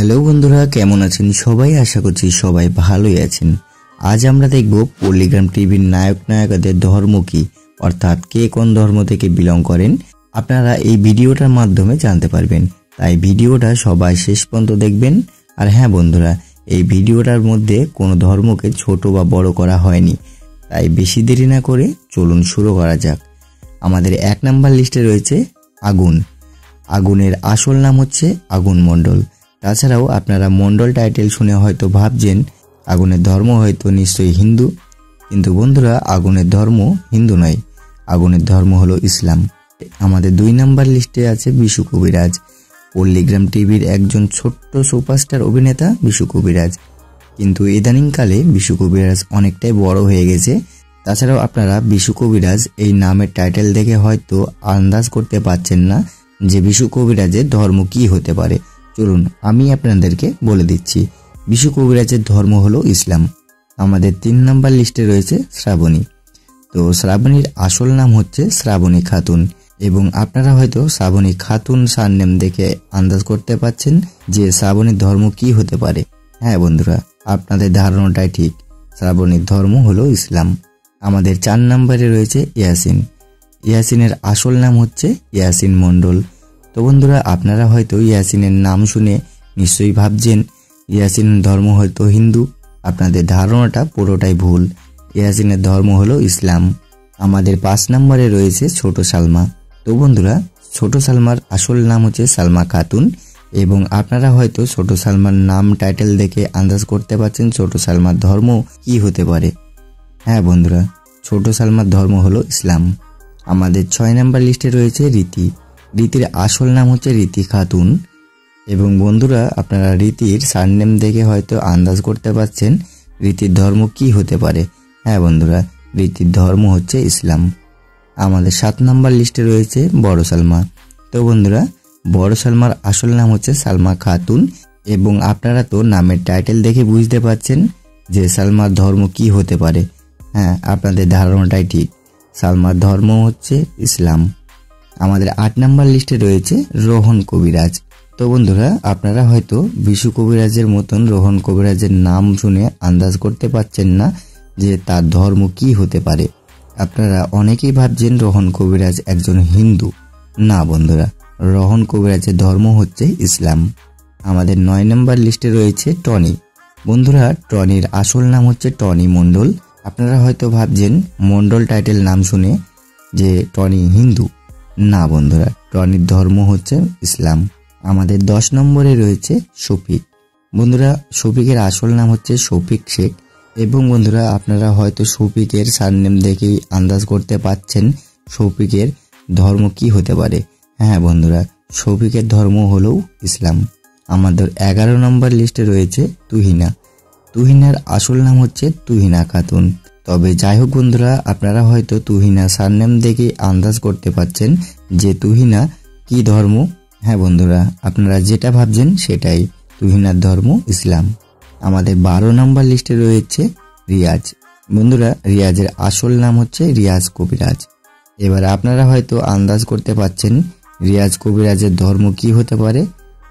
Hello বন্ধুরা, কেমন আছেন সবাই? আশা করছি সবাই ভালোই আছেন। আজ আমরা দেখব পল্লিগ্রাম টিভির নায়ক নায়িকাদের ধর্ম কি, অর্থাৎ কে কোন ধর্ম থেকে বিলং করেন। আপনারা এই ভিডিওটার মাধ্যমে জানতে পারবেন, তাই ভিডিওটা সবাই শেষ পর্যন্ত দেখবেন। আর হ্যাঁ বন্ধুরা, এই ভিডিওটার মধ্যে কোনো ধর্মকে ছোট বা বড় করা হয়নি, তাই বেশি দেরি না করে চলুন শুরু করা যাক। আমাদের 1 নাম্বার লিস্টে রয়েছে আগুন। আগুনের আসল নাম হচ্ছে আগুন মণ্ডল। তাছাড়াও আপনারা মণ্ডল টাইটেল শুনে হয়তো ভাবছেন আগুনের ধর্ম হয়তো নিশ্চয়ই হিন্দু, কিন্তু বন্ধুরা আগুনের ধর্ম হিন্দু নয়, আগুনের ধর্ম হলো ইসলাম। আমাদের 2 নাম্বার লিস্টে আছে বিশু কবিরাজ। পল্লিগ্রাম টিভির একজন ছোট্ট সুপারস্টার অভিনেতা বিশু কবিরাজ, কিন্তু ইদানিংকালে বিশু কবিরাজ অনেকটাই বড় হয়ে গেছে। তাছাড়াও আপনারা বিশু কবিরাজ এই নামের টাইটেল দেখে হয়তো আন্দাজ করতে পারছেন না যে বিশু কবিরাজের ধর্ম কি হতে পারে। চলুন আমি আপনাদেরকে বলে দিচ্ছি। বিশু কবিরাজের ধর্ম হলো ইসলাম। আমাদের 3 নাম্বার লিস্টে রয়েছে শ্রাবণী। তো শ্রাবণীর আসল নাম হচ্ছে শ্রাবণী খাতুন, এবং আপনারা হয়তো শ্রাবণী খাতুন সারনেম দেখে আন্দাজ করতে পারছেন যে শ্রাবণীর ধর্ম কি হতে পারে। হ্যাঁ বন্ধুরা, আপনাদের ধারণাটাই ঠিক, শ্রাবণীর ধর্ম হলো ইসলাম। আমাদের 4 নম্বরে রয়েছে ইয়াসিন। ইয়াসিনের আসল নাম হচ্ছে ইয়াসিন মণ্ডল। তো বন্ধুরা, আপনারা হয়তো ইয়াসিনের নাম শুনে নিশ্চয়ই ভাবছেন ইয়াসিনের ধর্ম হয়তো হিন্দু। আপনাদের ধারণাটা পুরোটাই ভুল, ইয়াসিনের ধর্ম হলো ইসলাম। আমাদের 5 নম্বরে রয়েছে ছোট সালমা। তো বন্ধুরা, ছোট সালমার আসল নাম হচ্ছে সালমা খাতুন, এবং আপনারা হয়তো ছোট সালমার নাম টাইটেল দেখে আন্দাজ করতে পারছেন ছোট সালমার ধর্ম কি হতে পারে। হ্যাঁ বন্ধুরা, ছোট সালমার ধর্ম হলো ইসলাম। আমাদের 6 নাম্বার লিস্টে রয়েছে রীতি। রীতির আসল নাম হচ্ছে রীতি খাতুন, এবং বন্ধুরা আপনারা রীতির সারনেম দেখে হয়তো আন্দাজ করতে পারছেন রীতির ধর্ম কি হতে পারে। হ্যাঁ বন্ধুরা, রীতির ধর্ম হচ্ছে ইসলাম। আমাদের 7 নাম্বার লিস্টে রয়েছে বড় সালমা। তো বন্ধুরা, বড় সালমার আসল নাম হচ্ছে সালমা খাতুন, এবং আপনারা তো নামের টাইটেল দেখে বুঝতে পারছেন যে সালমার ধর্ম কি হতে পারে। হ্যাঁ, আপনাদের ধারণাটাই ঠিক, সালমার ধর্ম হচ্ছে ইসলাম। আমাদের 8 নাম্বার লিস্টে রয়েছে রোহন কবিরাজ। তো বন্ধুরা, আপনারা হয়তো বিশু কবিরাজের মতন রোহন কবিরাজের নাম শুনে আন্দাজ করতে পারছেন না যে তার ধর্ম কি হতে পারে। আপনারা অনেকেই ভাবছেন রোহন কবিরাজ একজন হিন্দু। না বন্ধুরা, রোহন কবিরাজের ধর্ম হচ্ছে ইসলাম। আমাদের 9 নাম্বার লিস্টে রয়েছে টনি। বন্ধুরা, টনির আসল নাম হচ্ছে টনি মণ্ডল। আপনারা হয়তো ভাবছেন মণ্ডল টাইটেল নাম শুনে যে টনি হিন্দু। না বন্ধুরা, টনির ধর্ম হচ্ছে ইসলাম। আমাদের 10 নম্বরে রয়েছে শফিক। বন্ধুরা, শফিকের আসল নাম হচ্ছে শফিক শেখ, এবং বন্ধুরা আপনারা হয়তো শফিকের সারনেম দেখেই আন্দাজ করতে পারছেন শফিকের ধর্ম কি হতে পারে। হ্যাঁ বন্ধুরা, শফিকের ধর্ম হলো ইসলাম। আমাদের 11 নম্বর লিস্টে রয়েছে তুহিনা। তুহিনার আসল নাম হচ্ছে তুহিনা খাতুন। তবে যাই হোক বন্ধুরা, আপনারা হয়তো তুহিনা সারনেম দেখে আন্দাজ করতে পারছেন যে তুহিনা কি ধর্ম। হ্যাঁ বন্ধুরা, আপনারা যেটা ভাবছেন সেটাই, তুহিনার ধর্ম ইসলাম। আমাদের 12 নম্বর লিস্টে রয়েছে রিয়াজ। বন্ধুরা, রিয়াজের আসল নাম হচ্ছে রিয়াজ কবিরাজ। এবার আপনারা হয়তো আন্দাজ করতে পারছেন রিয়াজ কবিরাজের ধর্ম কি হতে পারে।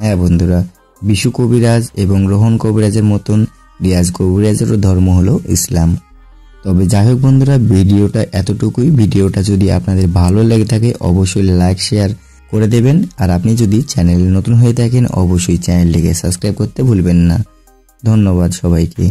হ্যাঁ বন্ধুরা, বিশু কবিরাজ এবং রোহন কবিরাজের মতন রিয়াজ কবিরাজেরও ধর্ম হলো ইসলাম। তবে যাই হোক বন্ধুরা, ভিডিওটা এতটুকুই। ভিডিওটা যদি আপনাদের ভালো লেগে থাকে অবশ্যই লাইক শেয়ার করে দেবেন, আর আপনি যদি চ্যানেলে নতুন হয়ে থাকেন অবশ্যই চ্যানেলটিকে সাবস্ক্রাইব করতে ভুলবেন না। ধন্যবাদ সবাইকে।